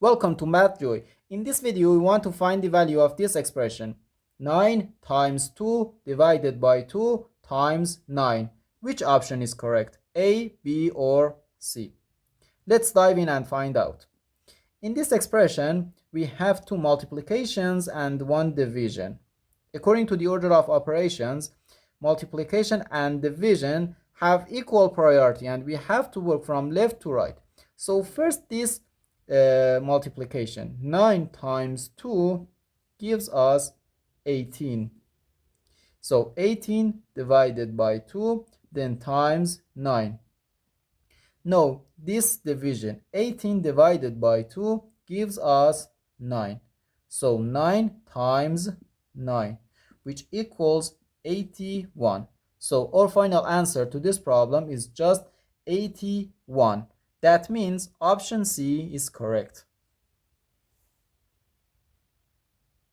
Welcome to MathJoy. In this video, we want to find the value of this expression. 9 times 2 divided by 2 times 9. Which option is correct? A, B, or C? Let's dive in and find out. In this expression, we have two multiplications and one division. According to the order of operations, multiplication and division have equal priority and we have to work from left to right. So first this multiplication, 9 times 2 gives us 18. So 18 divided by 2, then times 9. No, this division, 18 divided by 2 gives us 9. So 9 times 9, which equals 81. So our final answer to this problem is just 81. That means option C is correct.